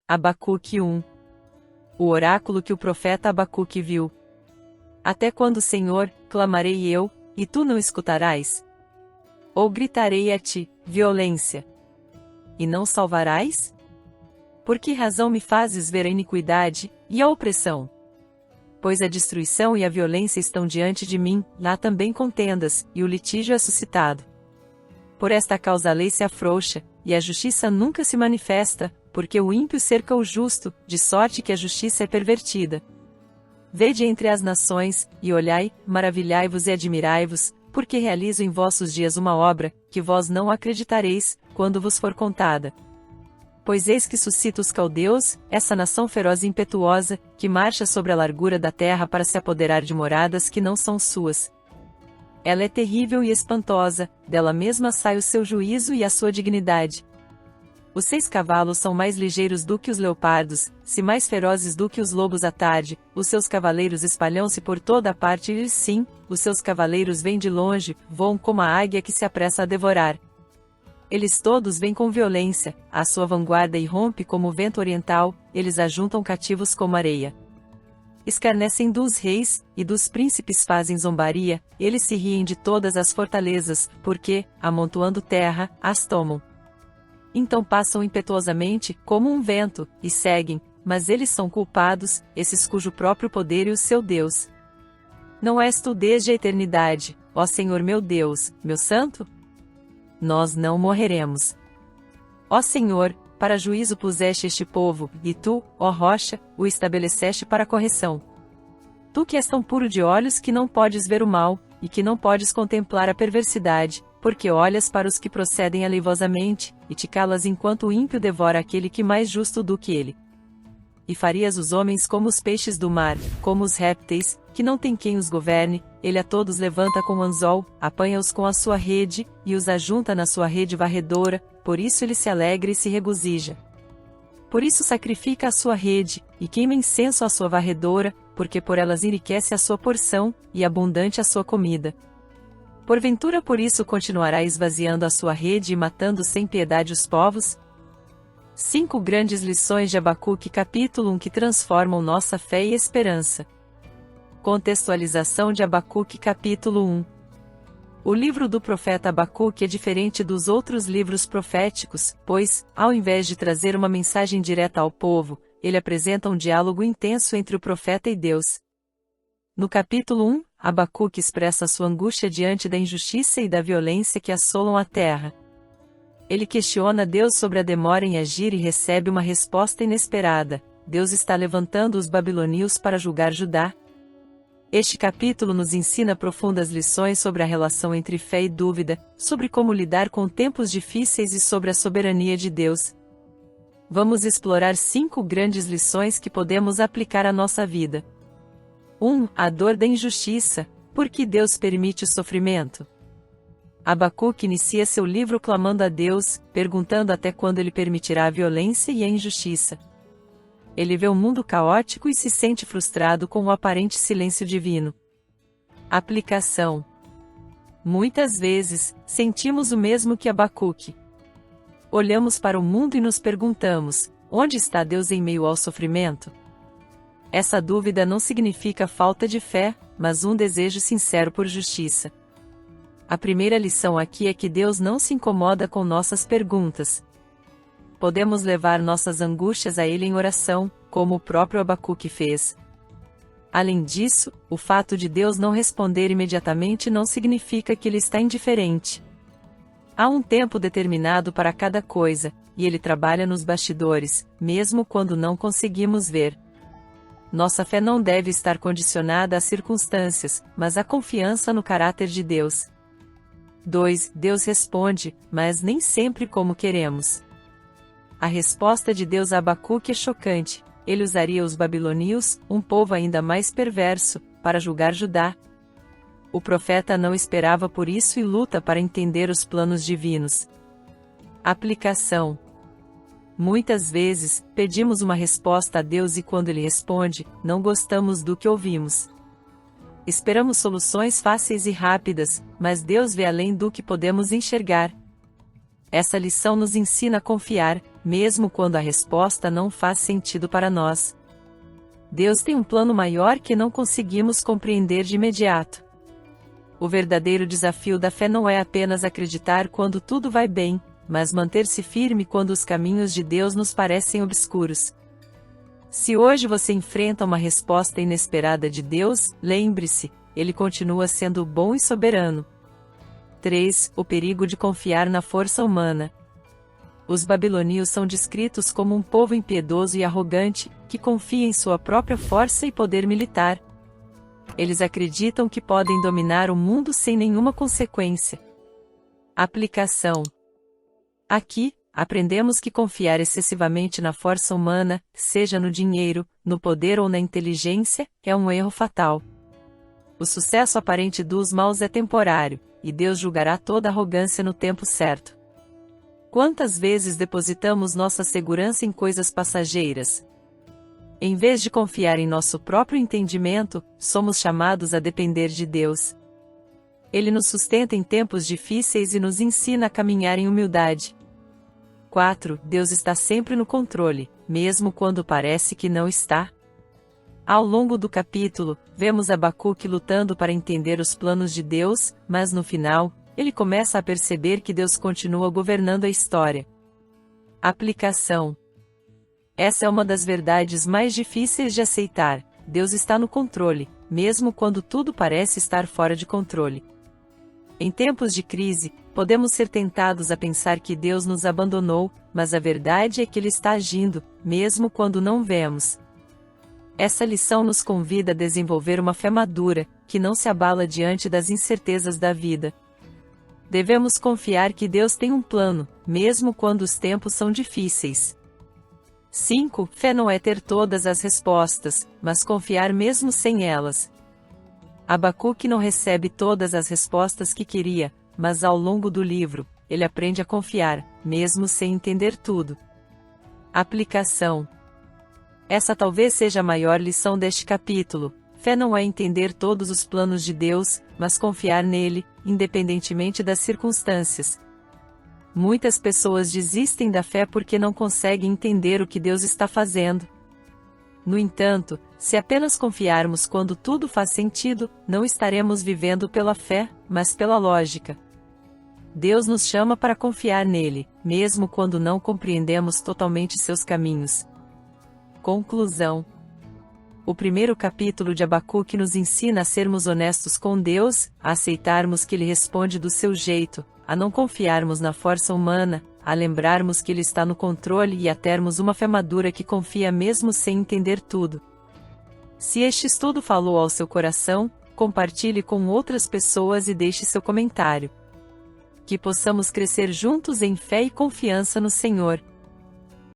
Abacuque 1. O oráculo que o profeta Abacuque viu. Até quando, Senhor, clamarei eu, e tu não escutarás? Ou gritarei a ti, violência, e não salvarás? Por que razão me fazes ver a iniquidade, e a opressão? Pois a destruição e a violência estão diante de mim, lá também contendas, e o litígio é suscitado. Por esta causa a lei se afrouxa, e a justiça nunca se manifesta, porque o ímpio cerca o justo, de sorte que a justiça é pervertida. Vede entre as nações, e olhai, maravilhai-vos e admirai-vos, porque realizo em vossos dias uma obra, que vós não acreditareis, quando vos for contada. Pois eis que suscita os caldeus, essa nação feroz e impetuosa, que marcha sobre a largura da terra para se apoderar de moradas que não são suas. Ela é terrível e espantosa, dela mesma sai o seu juízo e a sua dignidade. Os 6 cavalos são mais ligeiros do que os leopardos, se mais ferozes do que os lobos à tarde, os seus cavaleiros espalham-se por toda a parte e sim, os seus cavaleiros vêm de longe, voam como a águia que se apressa a devorar. Eles todos vêm com violência, a sua vanguarda irrompe como o vento oriental, eles ajuntam cativos como areia. Escarnecem dos reis, e dos príncipes fazem zombaria, eles se riem de todas as fortalezas, porque, amontoando terra, as tomam. Então passam impetuosamente, como um vento, e seguem, mas eles são culpados, esses cujo próprio poder e o seu Deus. Não és tu desde a eternidade, ó Senhor meu Deus, meu santo? Nós não morreremos. Ó Senhor, para juízo puseste este povo, e tu, ó rocha, o estabeleceste para correção. Tu que és tão puro de olhos que não podes ver o mal, e que não podes contemplar a perversidade, porque olhas para os que procedem aleivosamente, e te calas enquanto o ímpio devora aquele que mais justo do que ele. E farias os homens como os peixes do mar, como os répteis, que não tem quem os governe, ele a todos levanta com o anzol, apanha-os com a sua rede, e os ajunta na sua rede varredora, por isso ele se alegra e se regozija. Por isso sacrifica a sua rede, e queima incenso à sua varredora, porque por elas enriquece a sua porção, e abundante a sua comida. Porventura por isso continuará esvaziando a sua rede e matando sem piedade os povos? 5 grandes lições de Abacuque capítulo 1 que transformam nossa fé e esperança. Contextualização de Abacuque capítulo 1. O livro do profeta Abacuque é diferente dos outros livros proféticos, pois, ao invés de trazer uma mensagem direta ao povo, ele apresenta um diálogo intenso entre o profeta e Deus. No capítulo 1, Abacuque expressa sua angústia diante da injustiça e da violência que assolam a terra. Ele questiona Deus sobre a demora em agir e recebe uma resposta inesperada: Deus está levantando os babilônios para julgar Judá. Este capítulo nos ensina profundas lições sobre a relação entre fé e dúvida, sobre como lidar com tempos difíceis e sobre a soberania de Deus. Vamos explorar 5 grandes lições que podemos aplicar à nossa vida. 1. A dor da injustiça. Por que Deus permite o sofrimento? Abacuque inicia seu livro clamando a Deus, perguntando até quando ele permitirá a violência e a injustiça. Ele vê o mundo caótico e se sente frustrado com o aparente silêncio divino. Aplicação. Muitas vezes, sentimos o mesmo que Abacuque. Olhamos para o mundo e nos perguntamos: onde está Deus em meio ao sofrimento? Essa dúvida não significa falta de fé, mas um desejo sincero por justiça. A primeira lição aqui é que Deus não se incomoda com nossas perguntas. Podemos levar nossas angústias a Ele em oração, como o próprio Abacuque fez. Além disso, o fato de Deus não responder imediatamente não significa que Ele está indiferente. Há um tempo determinado para cada coisa, e Ele trabalha nos bastidores, mesmo quando não conseguimos ver. Nossa fé não deve estar condicionada às circunstâncias, mas à confiança no caráter de Deus. 2. Deus responde, mas nem sempre como queremos. A resposta de Deus a Abacuque é chocante. Ele usaria os babilônios, um povo ainda mais perverso, para julgar Judá. O profeta não esperava por isso e luta para entender os planos divinos. Aplicação. Muitas vezes, pedimos uma resposta a Deus e quando Ele responde, não gostamos do que ouvimos. Esperamos soluções fáceis e rápidas, mas Deus vê além do que podemos enxergar. Essa lição nos ensina a confiar, mesmo quando a resposta não faz sentido para nós. Deus tem um plano maior que não conseguimos compreender de imediato. O verdadeiro desafio da fé não é apenas acreditar quando tudo vai bem, mas manter-se firme quando os caminhos de Deus nos parecem obscuros. Se hoje você enfrenta uma resposta inesperada de Deus, lembre-se, Ele continua sendo bom e soberano. 3. O perigo de confiar na força humana. Os babilônios são descritos como um povo impiedoso e arrogante, que confia em sua própria força e poder militar. Eles acreditam que podem dominar o mundo sem nenhuma consequência. Aplicação. Aqui, aprendemos que confiar excessivamente na força humana, seja no dinheiro, no poder ou na inteligência, é um erro fatal. O sucesso aparente dos maus é temporário, e Deus julgará toda arrogância no tempo certo. Quantas vezes depositamos nossa segurança em coisas passageiras? Em vez de confiar em nosso próprio entendimento, somos chamados a depender de Deus. Ele nos sustenta em tempos difíceis e nos ensina a caminhar em humildade. 4. Deus está sempre no controle, mesmo quando parece que não está. Ao longo do capítulo, vemos Abacuque lutando para entender os planos de Deus, mas no final, ele começa a perceber que Deus continua governando a história. Aplicação. Essa é uma das verdades mais difíceis de aceitar: Deus está no controle, mesmo quando tudo parece estar fora de controle. Em tempos de crise, podemos ser tentados a pensar que Deus nos abandonou, mas a verdade é que Ele está agindo, mesmo quando não vemos. Essa lição nos convida a desenvolver uma fé madura, que não se abala diante das incertezas da vida. Devemos confiar que Deus tem um plano, mesmo quando os tempos são difíceis. 5. Fé não é ter todas as respostas, mas confiar mesmo sem elas. Abacuque não recebe todas as respostas que queria, mas ao longo do livro, ele aprende a confiar, mesmo sem entender tudo. Aplicação. Essa talvez seja a maior lição deste capítulo. Fé não é entender todos os planos de Deus, mas confiar nele, independentemente das circunstâncias. Muitas pessoas desistem da fé porque não conseguem entender o que Deus está fazendo. No entanto, se apenas confiarmos quando tudo faz sentido, não estaremos vivendo pela fé, mas pela lógica. Deus nos chama para confiar nele, mesmo quando não compreendemos totalmente seus caminhos. Conclusão. O primeiro capítulo de Abacuque nos ensina a sermos honestos com Deus, a aceitarmos que Ele responde do seu jeito, a não confiarmos na força humana, a lembrarmos que Ele está no controle e a termos uma fé madura que confia mesmo sem entender tudo. Se este estudo falou ao seu coração, compartilhe com outras pessoas e deixe seu comentário. Que possamos crescer juntos em fé e confiança no Senhor.